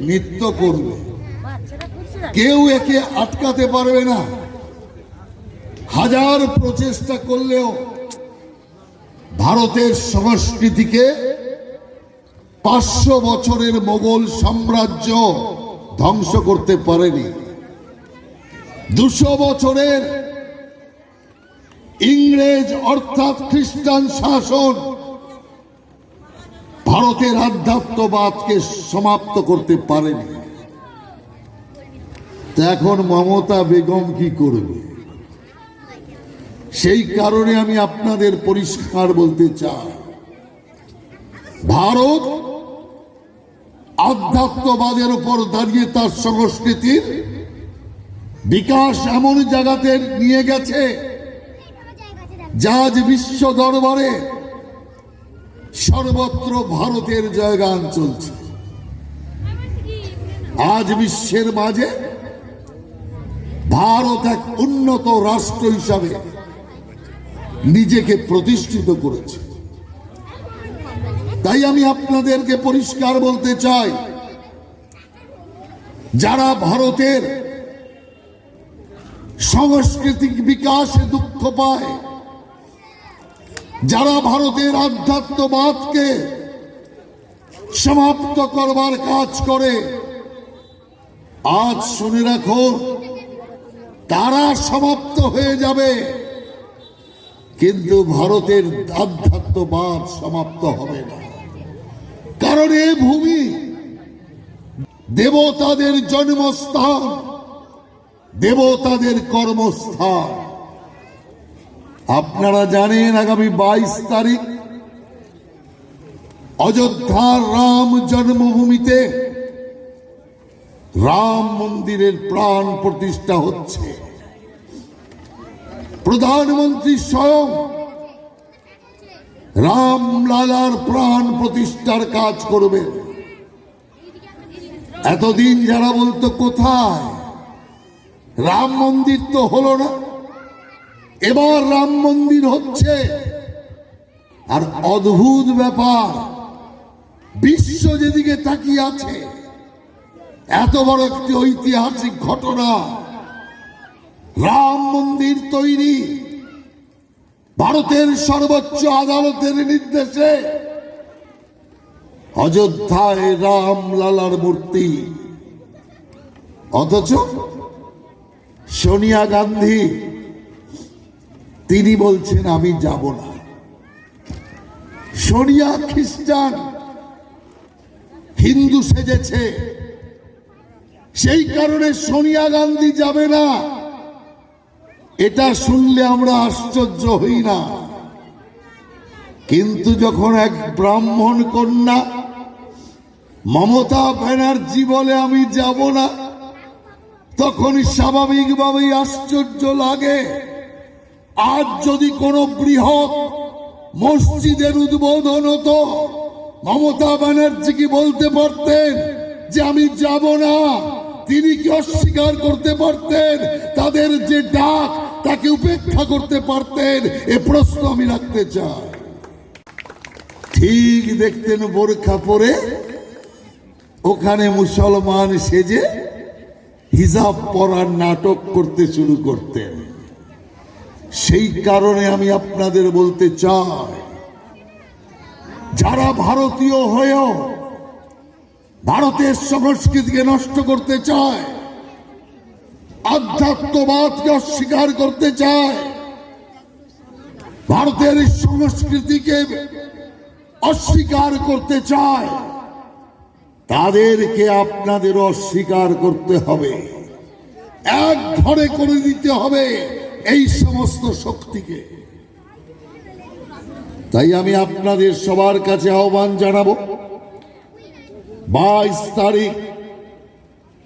নৃত্য করবে, কেউ একে আটকাতে পারবে না। হাজার প্রচেষ্টা করলেও ভারতের সংস্কৃতিকে 500 বছরের মোগল সাম্রাজ্য ধ্বংস করতে পারেনি। 200 বছরের ইংরেজ অর্থাৎ খ্রিস্টান শাসন ভারতের আধ্যাত্মবাদকে সমাপ্ত করতে পারেনি। তো এখন মমতা বেগম কি করবে? সেই কারণে আমি আপনাদের পরিষ্কার বলতে চাই, ভারত আধ্যাত্মবাদের উপর দাঁড়িয়ে তার সংস্কৃতির বিকাশ এমন জায়গাতে নিয়ে গেছে যা আজ বিশ্ব দরবারে সর্বত্র ভারতের জয়গান চলছে। আজ বিশ্বের মাঝে ভারত এক উন্নত রাষ্ট্র হিসাবে নিজেকে প্রতিষ্ঠিত করেছে। তাই আমি আপনাদেরকে পরিষ্কার বলতে চাই, যারা ভারতের সাংস্কৃতিক বিকাশে দুঃখ পায়, যারা ভারতের আধ্যাত্মবাদকে সমাপ্ত করবার কাজ করে, আজ শুনে রাখো, তারা সমাপ্ত হয়ে যাবে, কিন্তু ভারতের আধ্যাত্মবাদ সমাপ্ত হবে না। কারণ এই ভূমি দেবতাদের জন্মস্থান, দেবতাদের কর্মস্থান। আপনারা জানেন আগামী 22 তারিখ অযোধ্যার রাম জন্মভূমিতে রাম মন্দিরের প্রাণ প্রতিষ্ঠা হচ্ছে। প্রধানমন্ত্রী স্বয়ং রামলালার প্রাণ প্রতিষ্ঠার কাজ করবে। এতদিন যারা বলতো কোথায় রাম মন্দির, তো হলো না, এবার রাম মন্দির হচ্ছে। আর অদ্ভুত ব্যাপার, বিশ্ব যেদিকে তাকিয়ে আছে, এত বড় একটি ঐতিহাসিক ঘটনা, রাম মন্দির তৈরি, ভারতের সর্বোচ্চ আদালতের নির্দেশে অযোধ্যায় রামলালার মূর্তি। অথচ সোনিয়া গান্ধী তিনি বলছেন আমি যাব না। সোনিয়া খ্রিস্টান, হিন্দু সেজেছে, সেই কারণে সোনিয়া গান্ধী যাবে না। এটা শুনলে আমরা আশ্চর্য হই না, কিন্তু যখন এক ব্রাহ্মণ কন্যা মমতা ব্যানার্জি বলে আমি যাব না, তখন স্বাভাবিকভাবেই আশ্চর্য লাগে। আজ যদি কোনো বৃহৎ মসজিদের উদ্বোধন হতো, মমতা ব্যানার্জি কি বলতে পারতেন যে আমি যাব না? তিনি কি অস্বীকার করতে পারতেন? তাদের যে ডাক তাকে উপেক্ষা করতে পারতেন? এ প্রশ্ন আমি রাখতে চাই। ঠিক দেখতেন বোরখা পরে ওখানে মুসলমান সেজে হিজাব পরার নাটক করতে শুরু করতেন। সেই কারণে আমি আপনাদের বলতে চাই, যারা ভারতীয় হয়েও ভারতের সংস্কৃতিকে নষ্ট করতে চায়, আধ্যাত্মবাদকে অস্বীকার করতে চায়, ভারতের সংস্কৃতিকে অস্বীকার করতে চায়, তাদেরকে আপনাদের অস্বীকার করতে হবে, এক ঘরে করে দিতে হবে এই সমস্ত শক্তিকে। তাই আমি আপনাদের সবার কাছে আহ্বান জানাবো, 22 তারিখ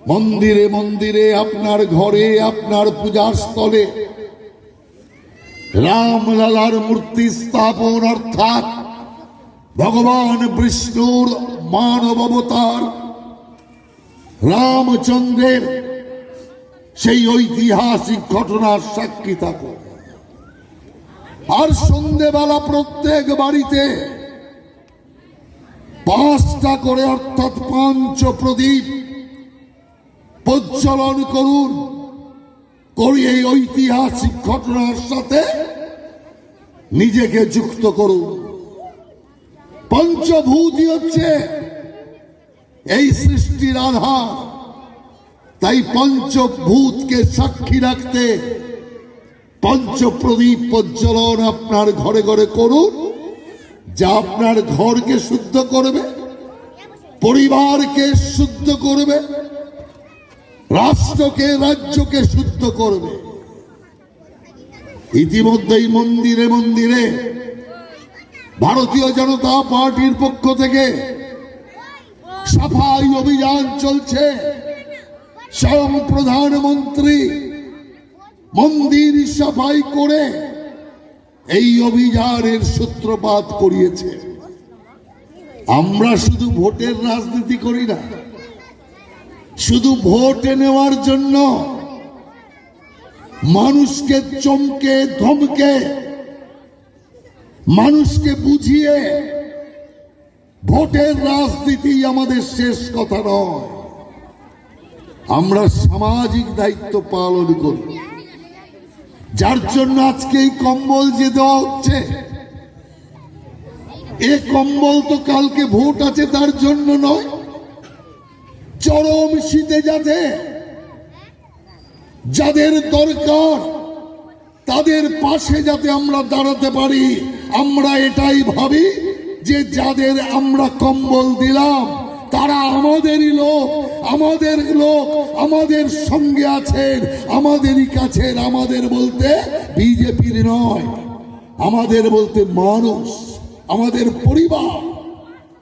মন্দিরে মন্দিরে, আপনার ঘরে, আপনার পূজার স্থলে রামলালার মূর্তি স্থাপন, অর্থাৎ ভগবান বিষ্ণুর মানব অবতার রামচন্দ্রের সেই ঐতিহাসিক ঘটনার সাক্ষী থাকুন। আর সন্ধ্যেবেলা প্রত্যেক বাড়িতে 5টা করে অর্থাৎ 5 প্রদীপ প্রজ্বলন করুন, করি এই ঐতিহাসিক ঘটনার সাথে নিজেকে যুক্ত করুন। পঞ্চভূতই হচ্ছে এই সৃষ্টির আধার, তাই পঞ্চভূতকে সাক্ষী রাখতে পঞ্চপ্রদীপ প্রজ্বলন আপনার ঘরে ঘরে করুন, যা আপনার ঘরকে শুদ্ধ করবে, পরিবারকে শুদ্ধ করবে, রাষ্ট্রকে রাজ্যকে শুদ্ধ করবে। ইতিমধ্যেই মন্দিরে মন্দিরে ভারতীয় জনতা পার্টির পক্ষ থেকে সাফাই অভিযান চলছে। স্বয়ং প্রধানমন্ত্রী মন্দির সাফাই করে এই অভিযানের সূত্রপাত করিয়েছে। আমরা শুধু ভোটের রাজনীতি করি না, শুধু ভোট নেওয়ার জন্য মানুষকে চমকে ধমকে মানুষকে বুঝিয়ে ভোটের রাজনীতি আমাদের শেষ কথা নয়। আমরা সামাজিক দায়িত্ব পালন করি, যার জন্য আজকে এই কম্বল যে দেওয়া হচ্ছে, এ কম্বল তো কালকে ভোট আছে তার জন্য নয়, চরম শীতে যাদের দরকার তাদের পাশে যাতে আমরা দাঁড়াতে পারি। আমরা এটাই ভাবি যে যাদের আমরা কম্বল দিলাম তারা আমাদেরই লোক, আমাদের সঙ্গে আছেন, আমাদেরই কাছের। আমাদের বলতে বিজেপির নয়, আমাদের বলতে মানুষ, আমাদের পরিবার।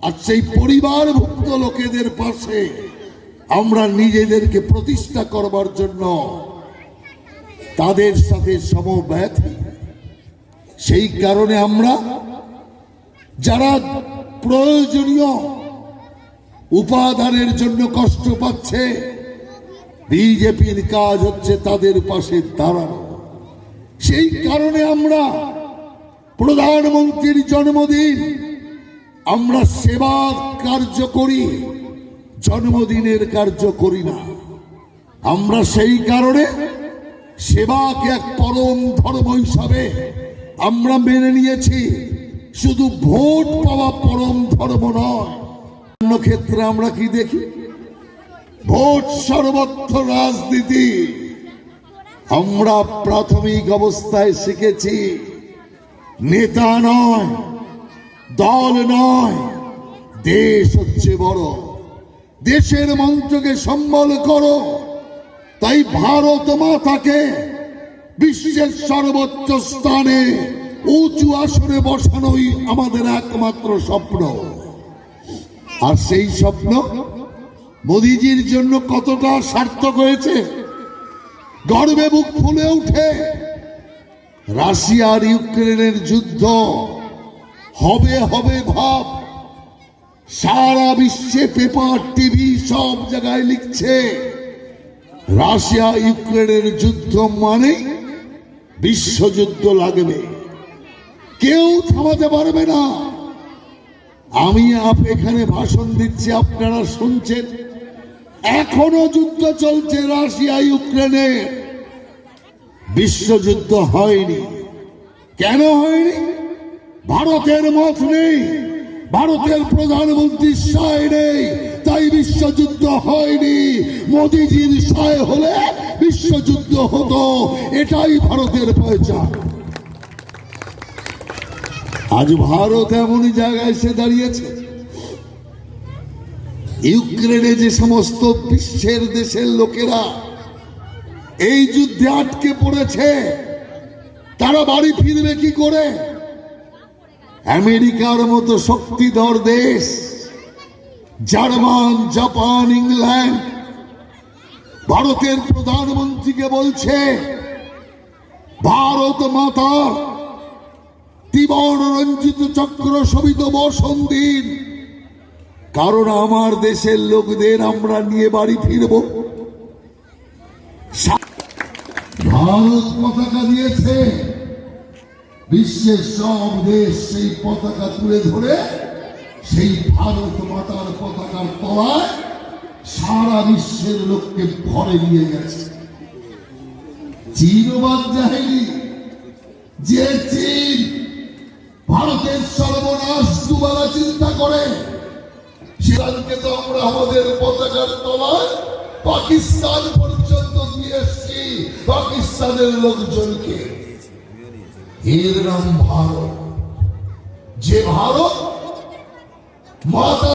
আর সেই পরিবারভুক্ত লোকেদের পাশে আমরা নিজেদেরকে প্রতিষ্ঠা করবার জন্য তাদের সাথে সমব্যথী। সেই কারণে আমরা যারা প্রয়োজনীয় উপাদানের জন্য কষ্ট পাচ্ছে, বিজেপির কাজ হচ্ছে তাদের পাশে দাঁড়ানো। সেই কারণে আমরা প্রধানমন্ত্রীর জন্মদিন আমরা সেবা কার্য করি, জন্মদিনের কার্য করি না। আমরা সেই কারণে সেবাকে এক পরম ধর্ম হিসাবে আমরা মেনে নিয়েছি। শুধু ভোট পাওয়া পরম ধর্ম নয়। অন্য ক্ষেত্রে আমরা কি দেখি? ভোট সর্বত্র রাজনীতি। আমরা প্রাথমিক অবস্থায় শিখেছি নেতা নয়, দল নয়, দেশ হচ্ছে বড়। দেশের মন্ত্রকে সম্বল করো। তাই ভারত মাতাকে বিশ্বের সর্বোচ্চ স্থানে উঁচু আসনে বসানোই আমাদের একমাত্র স্বপ্ন। আর সেই স্বপ্ন মোদিজির জন্য কতটা সার্থক হয়েছে, গর্বে বুক ফুলে উঠে। রাশিয়ার ইউক্রেনের যুদ্ধ হবে হবে ভাব, সারা বিশ্বে পেপার টিভি সব জায়গায় লিখছে রাশিয়া ইউক্রেনের যুদ্ধ মানে বিশ্বযুদ্ধ লাগবে, কেউ থামাতে পারবে না। আমি এখানে ভাষণ দিচ্ছি, আপনারা শুনছেন, এখনো যুদ্ধ চলছে রাশিয়া ইউক্রেনে। বিশ্বযুদ্ধ হয়নি। কেন হয়নি? ভারতের মত নেই, ভারতের প্রধানমন্ত্রীর সায় নেই, তাই বিশ্বযুদ্ধ হয়নি। মোদিজির সায় হলে বিশ্বযুদ্ধ হতো, এটাই ভারতের পয়চান। আজ ভারত এমনই জায়গায় এসে দাঁড়িয়েছে, ইউক্রেনে যে সমস্ত বিশ্বের দেশের লোকেরা এই যুদ্ধে আটকে পড়েছে, তারা বাড়ি ফিরবে কি করে? আমেরিকার মতো শক্তিধর দেশ, জার্মান, জাপান, ইংল্যান্ড ভারতের প্রধানমন্ত্রীকে বলছে ভারত মাতার ত্রিবর্ণ রঞ্জিত চক্র শোভিত বসন দিন, কারণ আমার দেশের লোকদের আমরা নিয়ে বাড়ি ফিরব। ভারত পতাকা দিয়েছে, বিশ্বের সব দেশ সেই পতাকা তুলে ধরে সেই ভারত মাতার পতাকার তলায় সারা বিশ্বের লোককে ভরে নিয়ে গেছে। চীনবাদ জাহেরি, যে চীন ভারতের সর্বনাশ দুবেলা চিন্তা করে, সেখানকে তো আমরা আমাদের পতাকার তলায় পাকিস্তান পর্যন্ত দিয়ে এসছি, পাকিস্তানের লোকজনকে। এর নাম ভারত। যে ভারত মাতা